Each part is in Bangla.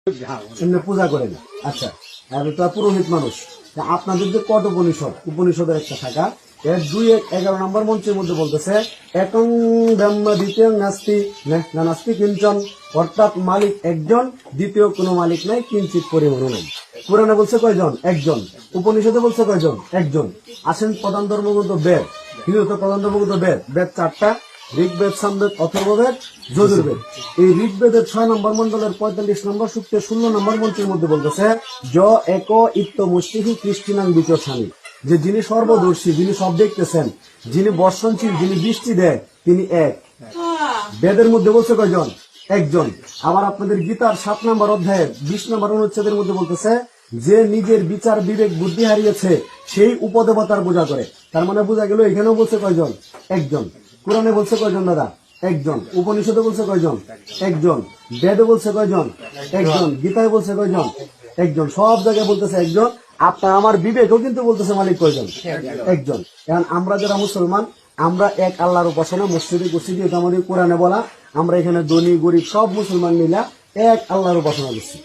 এমনি পূজা করেন। আচ্ছা, তো পুরোহিত মানুষ আপনাদের যে কট উপনিষদের একটা শাখা, এর 2:11 নম্বর মন্ত্রের মধ্যে বলতেছে একং ব্রহ্ম দ্বিতীয় নাস্তি না নাস্তি কিঞ্চন, অর্থাৎ মালিক একজন, দ্বিতীয় কোনো মালিক নাই, কিঞ্চিত পরিমাণও নাই। পুরাণে বলছে কয়জন? একজন। উপনিষদে বলছে কয়জন? একজন। আসেন প্রধান ধর্মগ্রন্থ বেদ, হিন্দুত্ব প্রধান ধর্মগ্রন্থ বেদ, বেদ 4টা, ঋগ্বেদ, সামবেদ, অথর্ববেদ, যজুর্বেদ। এই ঋগ্বেদের 6 নম্বর মন্ডলের 45 নম্বর সূক্তের 16 নম্বর মন্ত্রের মধ্যে বলতেছে য এক ইত্য মুষ্টিহি কৃষ্টিনাং বিচর্ষানি, যে যিনি সর্বদর্শী, যিনি সব দেখতেছেন, যিনি বর্ষণশীল, যিনি বৃষ্টি দেয়, তিনি এক। বেদের মধ্যে বলছে কয়জন? একজন। আবার আপনাদের গীতার 7 নম্বর অধ্যায়ের 20 নম্বর অনুচ্ছেদের মধ্যে বলতেছে যে নিজের বিচার বিবেক বুদ্ধি হারিয়েছে সেই উপদেবতার পূজা করে। তার মানে বোঝা গেল এখানেও বলছে কয়জন? একজন। কোরআনে বলছে কয়জন দাদা? একজন। উপনিষদে বলছে কয়জন? একজন। বেদে বলছে কয়জন? একজন। গীতায় বলছে কয়জন? একজন। সব জায়গায় বলতেছে একজন। আপনার আমার বিবেকও কিন্তু বলতেছে মালিক কয়জন? একজন। এখন আমরা যারা মুসলমান, আমরা এক আল্লাহর উপাসনা মসজিদে করছি, যেহেতু আমাদের কোরআনে বলা, আমরা এখানে ধনী গরিব সব মুসলমান মিলা এক আল্লাহর উপাসনা করছি।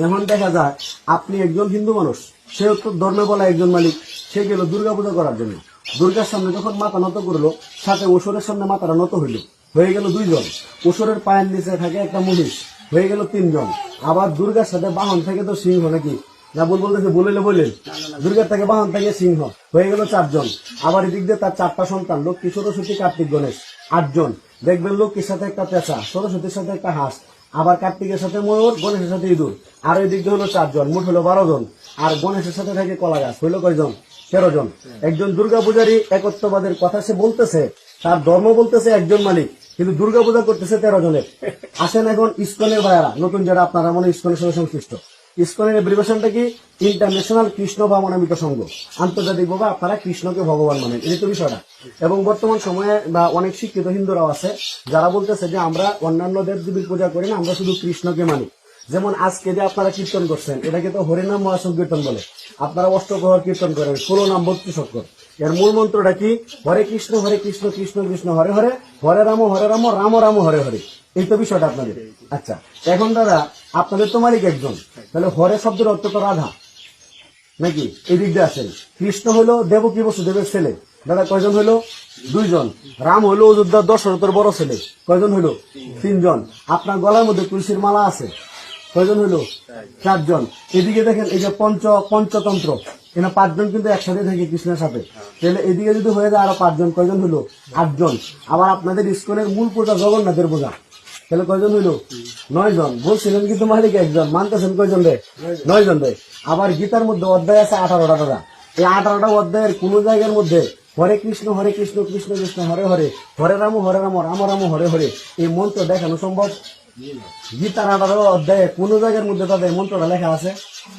এখন দেখা যায় আপনি একজন হিন্দু মানুষ, সে তো ধর্মে বলা একজন মালিক, সে গেল দুর্গা পূজা করার জন্য। দুর্গার সামনে যখন মাথা নত করলো, সাথে ওসরের সামনে মাথাটা নত হইল, হয়ে গেল 2 জন। ওসরের পায়ের নিচে থাকে একটা মহিষ, হয়ে গেল 3 জন। আবার দুর্গার সাথে বাহন থেকে তো সিংহ, নাকি না বল বলতেছে? বললেন দুর্গার থেকে বাহন থেকে সিংহ, হয়ে গেল 4 জন। আবার এদিক দিয়ে তার 4টা সন্তান, লক্ষ্মী, সরস্বতী, কার্তিক, গণেশ, 8 জন। দেখবেন লক্ষ্মীর সাথে একটা পেঁচা, সরস্বতীর সাথে একটা হাঁস, আবার কার্তিকের সাথে ময়ূর, গণেশের সাথে ইঁদুর, আর ওই দিক দিয়ে হলো 4 জন, মোট হলো 12 জন। আর গণেশের সাথে থাকে কলা গাছ, হইলো কয়জন? 13 জন। একজন দুর্গা পূজারী একত্ববাদের কথা সে বলতেছে, তার ধর্ম বলতেছে একজন মালিক, কিন্তু দুর্গা পূজা করতেছে 13 জনের। আসেন এখন ইসকনের ভাইয়ারা, নতুন যারা আপনারা মনে ইসকনের সাথে সংশ্লিষ্ট, ইসকনের এব্রিভিয়েশনটা কি? ইন্টারন্যাশনাল কৃষ্ণ ভাবনামিত সংঘ। আন্তর্জাতিক ভাবে আপনারা কৃষ্ণকে ভগবান মানেন, এই তো বিষয়টা। এবং বর্তমান সময়ে বা অনেক শিক্ষিত হিন্দুরাও আছে যারা বলতেছে যে আমরা অন্যান্য দেবদেবীর পূজা করি না, আমরা শুধু কৃষ্ণকে মানি। যেমন আজকে যে আপনারা কীর্তন করছেন, এটাকে তো হরিনাম মহাসংকীর্তন বলে। আপনারা অষ্টপ্রহর কীর্তন করেন, 16 নাম 32 অক্ষর। এর মূল মন্ত্রটা কি? হরে কৃষ্ণ কৃষ্ণ কৃষ্ণ হরে হরে, হরে রাম রাম রাম হরে হরে। এই তো বিষয়টা আপনাদের। আচ্ছা, এখন দাদা আপনাদের তো মালিক একজন, তাহলে হরে শব্দের অর্থ তো রাধা, নাকি? এই দিক দিয়ে আসেন। কৃষ্ণ হলো দেবকী বসুদেবের ছেলে, দাদা কয়জন হইলো? 2 জন। রাম হইলো অযোধ্যার দশরথের বড় ছেলে, কয়জন হইলো? 3 জন। আপনার গলার মধ্যে তুলসীর মালা আছে, কয়জন হইলো? 4 জন। এদিকে দেখেন এই যে পঞ্চতন্ত্র, এখানে 5 জন কিন্তু একসাথে থাকে কৃষ্ণের সাথে, তাহলে এদিকে যদি হয়ে যায় আরো 5 জন, কয়জন হইলো? 8 জন। আবার আপনাদের ইস্কনের মূল পূজা জগন্নাথের পূজা, তাহলে কয়জন হইলো? 9 জন। বলছিলেন কিন্তু মালিক একজন, মানতেছেন কয়জন রে? 9 জন রে। আবার গীতার মধ্যে অধ্যায় আছে 18টা দাদা। এই 18টা অধ্যায়ের কোন জায়গার মধ্যে হরে কৃষ্ণ কৃষ্ণ কৃষ্ণ হরে হরে, হরে রাম রাম রাম হরে হরে এই মন্ত্র দেখানো সম্ভব? গীতার 18 অধ্যায়ে কোন জায়গার মধ্যে তাদের মন্ত্রটা লেখা আছে?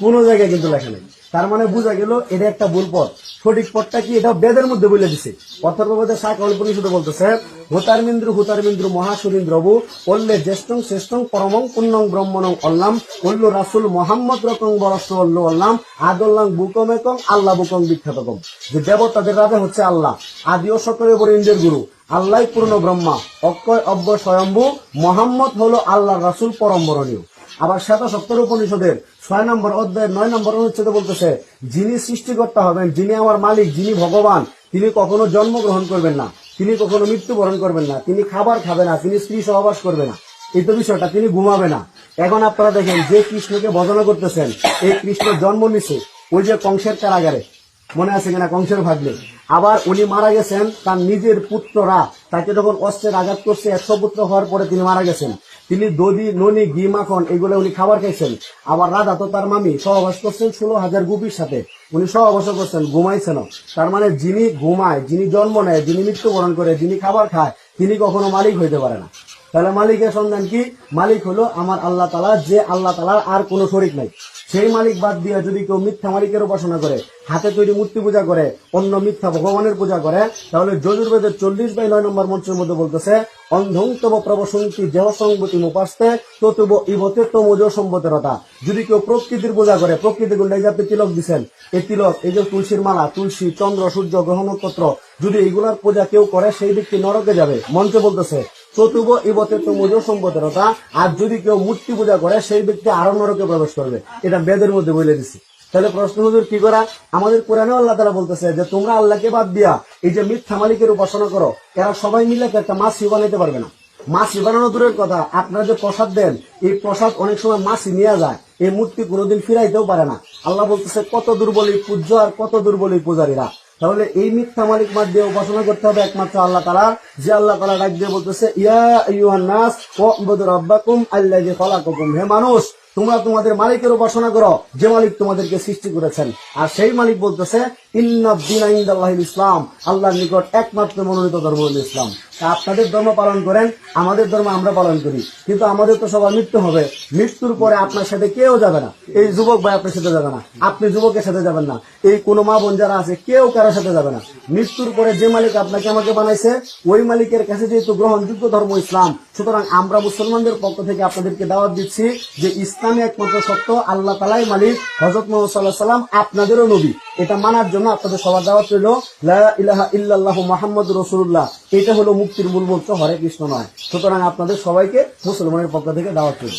কোন জায়গায় কিন্তু লেখা নেই। তার মানে বোঝা গেল এটা একটা ভুল পথ। সঠিক পথটা কি? এটা বেদের মধ্যে বলে দিছে। অথর্ববেদের শাখা উপনিষদে বলতেছে হুতারমিন্দ্র মহাসুরিন্দ্রবু অল্লে জ্যেষ্ঠং শ্রেষ্ঠং পরমং পুণ্যং ব্রহ্মণং অল্লাম অল্লু রাসুল মোহাম্মদ রকং বরস অল্লু অল্লাম আদল্লাং বুকম একং আল্লাহ বুকং বিখ্যাতকম। যে দেবতাদের রাজা হচ্ছে আল্লাহ, আদি ও সকলের উপর ইন্দ্রের গুরু, আল্লাহ পূর্ণ ব্রহ্মা, অক্ষয় অব্যয় স্বয়ম্ভু, মোহাম্মদ হলো আল্লাহর রাসুল পরম বরণীয়। আবার 77 উপনিষদের 6 নম্বর অধ্যায়ের 9 নম্বর অনুচ্ছেদে বলতেছে যিনি সৃষ্টিকর্তা হবেন, যিনি আমার মালিক, যিনি ভগবান, তিনি কখনো জন্মগ্রহণ করবেন না, তিনি কখনো মৃত্যুবরণ করবেন না, তিনি খাবার খাবে না, তিনি স্ত্রী সহবাস করবে না, এই তো বিষয়টা, তিনি ঘুমাবে না। এখন আপনারা দেখেন যে কৃষ্ণকে ভজনা করতেছেন, এই কৃষ্ণ জন্ম নিছে ওই যে কংসের কারাগারে, মনে আছে কিনা? কংসের ভাগ্নে। আবার উনি মারা গেছেন, তার নিজের পুত্ররা তাকে যখন অস্ত্রের আঘাত করছে, 100 পুত্র হওয়ার পরে তিনি মারা গেছেন। তিনি দধি ননি ঘি মাখন এগুলো উনি খাবার খাইছেন। আবার রাধা তো তার মামি সহবাস করছেন 16,000 গোপীর সাথে, উনি সহবাস করছেন, ঘুমাইছেন। তার মানে যিনি ঘুমায়, যিনি জন্ম নেয়, যিনি মৃত্যুবরণ করে, যিনি খাবার খায়, তিনি কখনো মালিক হইতে পারে না। তাহলে মালিকের সন্ধান কি? মালিক হলো আমার আল্লাহ তাআলা, যে আল্লাহ তাআলার আর কোনো শরীক নাই। সেই মালিক বাদ দিয়ে যদি কেউ মিথ্যা মালিকের উপাসনা করে, হাতে তৈরি মূর্তি পূজা করে, অন্য মিথ্যা ভগবানের পূজা করে, তাহলে যজুর্বেদের 40/9 নম্বর মন্ত্রের মধ্যে বলতেছে অন্ধং তব প্রবসন্তি দেহসংগতি মুপাস্তে ততুব ইবতে তমোজ সম্বতেরতা। যদি কেউ প্রকৃতির পূজা করে, প্রকৃতি গুলো এই যে আপনি তিলক দিচ্ছেন, এই তিলক, এই যে তুলসীর মালা, তুলসী, চন্দ্র, সূর্য, গ্রহ নক্ষত্র, যদি এইগুলার পূজা কেউ করে সেই ব্যক্তি নরকে যাবে। মন্ত্র বলতেছে চতুর্ভ ইবতে তো মজু সম্পদেরতা। আর যদি কেউ মূর্তি পূজা করে সেই ব্যক্তি আরো নরকে প্রবেশ করবে, এটা বেদের মধ্যে বলে দিছি। তাহলে প্রশ্ন হুজুর কি করা? আমাদের কোরআনে আল্লাহ তাআলা বলতেছে যে তোমরা আল্লাহকে বাদ দিয়া এই যে মিথ্যা মালিকের উপাসনা করো, এরা সবাই মিলে একটা মাছি বানাইতে পারবে না। মাছি বানানো দূরের কথা, আপনারা যে প্রসাদ দেন এই প্রসাদ অনেক সময় মাছি নিয়ে যায়, এই মূর্তি কোনোদিন ফিরাইতেও পারে না। আল্লাহ বলতেছে কত দুর্বলী পূজ্য আর কত দুর্বলী পূজারীরা। তাহলে এই মিথ্যা মালিক বাদ দিয়ে উপাসনা করতে হবে একমাত্র আল্লাহ তাআলার, যে আল্লাহ তাআলা ডাক দিয়ে বলতেছে ইয়া আইয়ুহান নাস ওয়া'বুদু রাব্বাকুম আল্লাযী খালাকাকুম, হে মানুষ তোমরা তোমাদের মালিকের উপাসনা করো যে মালিক তোমাদেরকে সৃষ্টি করেছেন। আর সেই মালিক বলতেছে ইন্নাদ দীনা ইনদাল্লাহিল ইসলাম, আল্লাহর নিকট একমাত্র মনোনীত ধর্ম হল ইসলাম। তা আপনাদের ধর্ম পালন করেন, আমাদের ধর্ম আমরা পালন করি, কিন্তু আমাদের তো সবার মৃত্যু হবে। মৃত্যুর পরে আপনার সাথে কেউ যাবে না। এই যুবক ভাই আপনার সাথে যাবে না, আপনি যুবকের সাথে যাবেন না, এই কোনো মা বোন যারা আছে কেউ কারোর সাথে যাবে না। মৃত্যুর পরে যে মালিক আপনাকে আমাকে বানাইছে ওই মালিকের কাছে যেহেতু গ্রহণযোগ্য ধর্ম ইসলাম, সুতরাং আমরা মুসলমানদের পক্ষ থেকে আপনাদেরকে দাওয়াত দিচ্ছি যে ইসলামী একমাত্র সত্য, আল্লাহ তাআলাই মালিক, হযরত মুহাম্মদ সাল্লাল্লাহু আলাইহি ওয়াসাল্লাম আপনাদেরও নবী। এটা মানার জন্য আপনাদের সবার দাওয়াত রইল লা ইলাহা ইল্লাল্লাহু মুহাম্মাদুর রাসূলুল্লাহ। এটা হলো মুক্তির মূল মন্ত্র, হরে কৃষ্ণ নয়। সুতরাং আপনাদের সবাইকে মুসলমানের পক্ষ থেকে দাওয়াত রইল,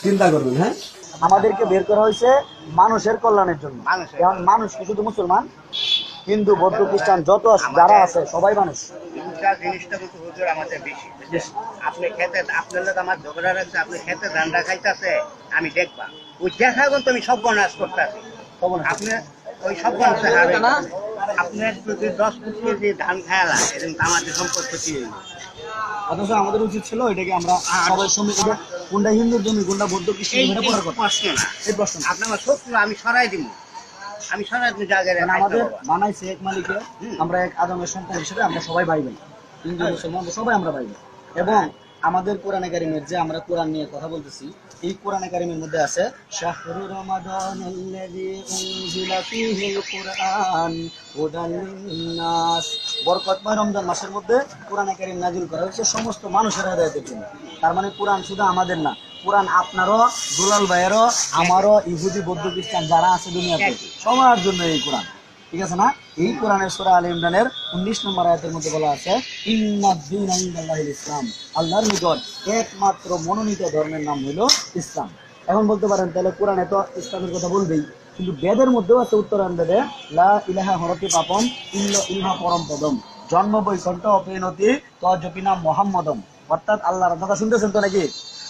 চিন্তা করবেন। হ্যাঁ, আমাদেরকে বের করা হয়েছে মানুষের কল্যাণের জন্য। কারণ মানুষ কি শুধু মুসলমান, হিন্দু, বৌদ্ধ, খ্রিস্টান যত যারা আছে সবাই মানুষ। জিনিসটা কিন্তু হুজুর আমাদের বেশি। আপনি খেতে আপনার লোক আমার ঝগড়া রাখছে, আপনি খেতে ধানটা খাইতেছে, আমি দেখবা ওই দেখা এখন তুমি সব বনাস করতে আছি। আপনি ওই সব বনাসে হারে না, আপনার যদি 10 কেজি ধান খায়ালা এরকম আমাদের সম্পদ ক্ষতি হইল। অথচ আমাদের উচিত ছিল এটাকে আমরা সবাই সমিতি, কোনটা হিন্দুর জমি কোনটা বৌদ্ধ খ্রিস্টান এটা পড়ার কথা। প্রশ্ন না, এই প্রশ্ন আপনার শত্রু আমি সরাই দিব, আমি সরাই দিব জায়গায়। আমাদের বানাইছে এক মালিকে, আমরা এক আদমের সন্তান হিসেবে আমরা সবাই ভাই বোন, হিন্দু মুসলমান সবাই আমরা ভাই বোন। এবং আমাদের কোরআনে কারিমের যে আমরা কোরআন নিয়ে কথা বলতেছি, এই কোরআনে কারিমের মধ্যে আছে শাহরু রমাদানাল্লাযী উনজিলা ফীহিল কুরআন হুদাল লিন্নাস, বরকতময় রমজান মাসের মধ্যে কোরআনে কারিম নাযিল করা হয়েছে সমস্ত মানুষের হেদায়েতের জন্য। তার মানে কোরআন শুধু আমাদের না, কোরআন আপনারও, দুলাল ভাইয়েরও, আমারও, ইহুদি, বৌদ্ধ, খ্রিস্টান যারা আছে দুনিয়াতে সবার জন্য এই কোরআন। ঠিক আছে না? এই কোরআনের সূরা আলে ইমরানের 19 নম্বর আয়াতের মধ্যে বলা আছে ইন্নাদ দীনা ইনদাল্লাহিল ইসলাম, আল্লাহর নিকট একমাত্র মনোনীত ধর্মের নাম হলো ইসলাম। এখন বলতে পারেন তাহলে কোরআনে তো ইসলামের কথা বলবেই, কিন্তু বেদের মধ্যেও আছে উত্তরায়ণ বেদে লা ইলাহা হরতি পাপম ইল্লা পরম পদম, জন্ম বৈকুণ্ঠ অপরিণতি তজপিনা মুহাম্মদম। অর্থাৎ আল্লাহর কথা শুনতেছেন তো নাকি?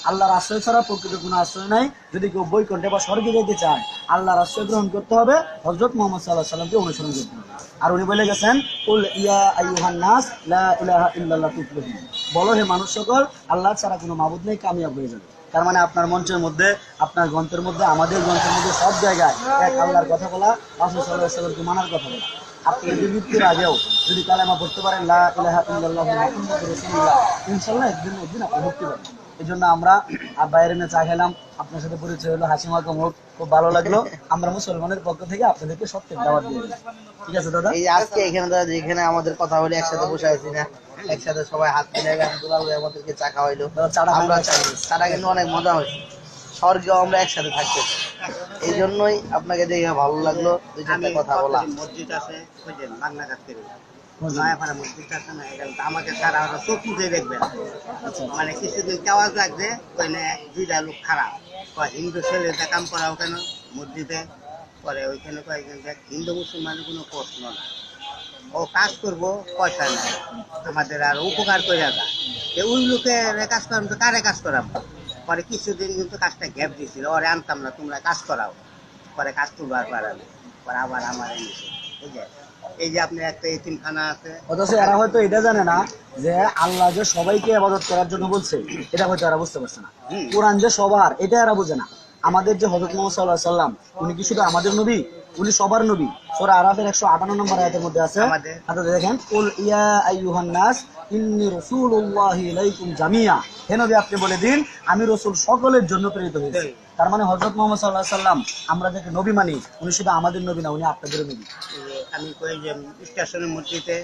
আল্লাহর আশ্রয় ছাড়া প্রকৃত কোনো আশ্রয় নাই। যদি কেউ বৈকুণ্ঠে বা স্বর্গে যেতে চায় আল্লাহর আশ্রয় গ্রহণ করতে হবে, হযরত মুহাম্মদ সাল্লাল্লাহু আলাইহি ওয়াসাল্লামকে অনুসরণ করতে হবে। আর উনি বলে গেছেন কুল ইয়া আইয়ুহান নাস লা ইলাহা ইল্লাল্লাহ তুফলিহুন, বলো হে মানুষ সকল আল্লাহ ছাড়া কোনো মাবুদ নেই, কামিয়াব হয়ে যাবে। তার মানে আপনার মঞ্চের মধ্যে, আপনার গ্রন্থের মধ্যে, আমাদের গ্রন্থের মধ্যে সব জায়গায় এক আল্লাহর কথা বলা, রাসূল সাল্লাল্লাহু আলাইহি ওয়াসাল্লামকে মানার কথা বলা। আপনি যদি মৃত্যুর আগেও যদি কালেমা পড়তে পারেন লা ইলাহা ইল্লাল্লাহু মুহাম্মাদুর রাসূলুল্লাহ, ইনশাআল্লাহ একদিন আপনি মুক্তি পাবেন। এই জন্য আমরা বাইরে নিয়ে চা খেলাম, আপনার সাথে পরিচয় হলো, হাসি মাখা মুখ, খুব ভালো লাগলো। আমরা মুসলমানের পক্ষ থেকে আপনাদেরকে সত্যের দাওয়াত দিয়ে দিই। ঠিক আছে দাদা? এই আজকে এখানে দাদা যেখানে আমাদের কথা হলো একসাথে বসে আছি না, একসাথে সবাই হাত মিলে দুলাল ভাই আমাদেরকে চা খাওয়াইলো, আমরা চাটা কিন্তু অনেক মজা হয়েছে। স্বর্গেও আমরা একসাথে থাকতে, এই জন্যই আপনাকে দেখে ভালো লাগলো। দুই চারটা কথা বলা। মসজিদ আছে ওই যে বাংলা কাছে নয়াপাড়া মসজিদ আছে না, আমাকে সারা চোখ মুখে দেখবেন। মানে কিছুদিন কেওয়াজ লাগছে ওইখানে দুইটা লোক খারাপ হিন্দু ছেলেটা কাম করা ওখানে মসজিদে পরে, ওইখানে কয়েকজন হিন্দু মুসলমানের কোনো প্রশ্ন না, ও কাজ করবো পয়সা নেই আমাদের আর উপকার করে যায়, ওই লোকের কাজ করাম তো কারে কাজ করাবো। পরে কিছুদিন কিন্তু কাজটা গ্যাপ দিয়েছিল, ওরে আনতাম না, তোমরা কাজ করাও, পরে কাজ করবার পারাবে, পরে আবার আমার এনেছে। বুঝলে এই যে আপনি একটা এতিমখানা আছে, অথচ এরা হয়তো এটা জানে না যে আল্লাহ যে সবাইকে ইবাদত করার জন্য বলছে, এটা হয়তো এরা বুঝতে পারছে না। কোরআন যে সবার, এটা এরা বুঝে না। আমাদের যে হযরত মুহাম্মদ সাল্লাল্লাহু আলাইহি ওয়াসাল্লাম, উনি কি শুধু আমাদের নবী? উনি সবার নবী। সূরা আরাফের 158 নম্বর আয়াতের মধ্যে আছে, হাতে দেখেন কুল ইয়া আইয়ুহান নাস ইন্নী রাসূলুল্লাহি ইলাইকুম জামিয়া, হে নবী আপনি বলে দিন আমি রাসূল সকলের জন্য প্রেরিত হয়েছি। তার মানে হযরত মুহাম্মদ সাল্লাল্লাহু আলাইহি ওয়াসাল্লাম আমরা যাকে নবী মানি, উনি শুধু আমাদের নবী না, উনি আপনাদের নবী। আমি কই যে স্টেশনের মসজিদে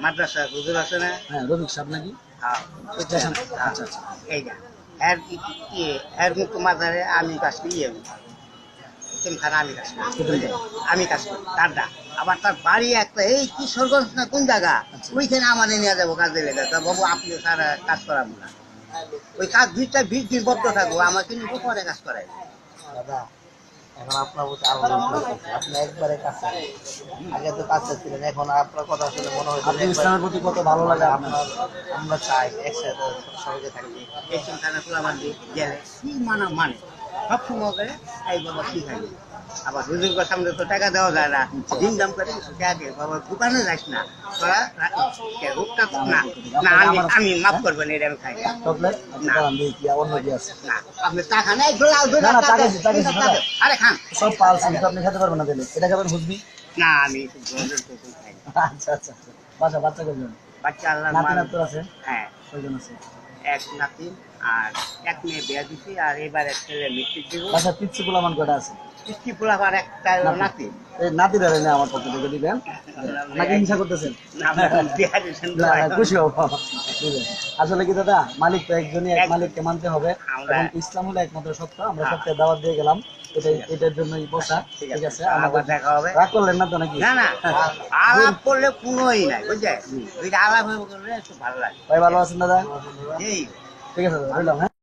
মাদ্রাসা হুজুর আছে না? হ্যাঁ, রফিক সাহেব নাকি? আচ্ছা আচ্ছা, এইটা এর মুক্ত মাজারে আমি কাজ করি, আমি কাজ করি, আমি কাজ করি তার আবার তার বাড়ি একটা এই কিশোরগঞ্জ না কোন জায়গা, ওইখানে আমার নিয়ে যাবো কাজে লেগে। তা বাবু আপনি সারা কাজ করাবো না, ওই কাজ 20 দিন বদ্ধ থাকবো, আমাকে নিয়ে পরে কাজ করাই। দাদা এখন আপনার প্রতি আরো লোভ লাগতেছে। আপনি একবারে কাছে, আগে তো কাছে ছিলেন, এখন আপনার কথা শুনে মনে হচ্ছে আপনি ইসলামের প্রতি কত ভালো লাগে আপনার। আমরা চাই একসাথে সবাইকে থাকতে। একজন খানা খোলা বান্ধি গেলে কি মানে সব সময় করে এই বাবা কি খাইবে। আবার হুজুরের সামনে তো টাকা দেওয়া যায় না, দিন দাম করে আগে বাবা দোকানে যাস না তোরা, রোগটা না না আমি মাফ করবেন, এটা আমি খাই চকলেট কি অন্য কি আছে? না। আপনি টাকা নেই লাল না, না, টাকা দিছি, টাকা দিছি, দাদা। আরে খান সব পালছেন তো আপনি খেতে পারবেন না দিলে, এটা খাবেন হুজবি। না, আমি খাই না। আচ্ছা আচ্ছা আচ্ছা। বাচ্চা কয়জন? বাচ্চা আল্লাহ নাতি নাতর আছে? হ্যাঁ, কয়জন আছে? এক নাতি আর এক মেয়ে বিয়া দিছি, আর এবার এক ছেলে মেট্রিক দিব। বাচ্চা পিচ্ছি পোলামান কয়টা আছে? কিস্তি পোলা আর একটা নাতি। এই নাতি ধরে না আমার পক্ষ থেকে দিবেন, নাকি হিংসা করতেছেন? না, বিয়া দিছেন তো। না, খুশি হবো। ঠিক আছে। আসলে কি দাদা, মালিক তো একজনই, এক মালিককে মানতে হবে। এবং ইসলাম হলো একমাত্র সত্য। আমরা সত্যি দাওয়াত দিয়ে গেলাম, এটার জন্যই বসা। ঠিক আছে, আবার আমাদের দেখা হবে। রাগ করলেন না তো নাকি? না না, আলাপ করলে কোনোই নাই, বুঝছে? ওইটা আলাপ হয়ে করলে একটু ভালো লাগে। ভাই ভালো আছেন দাদা? এই ঠিক আছে দাদা, রইলাম, হ্যাঁ।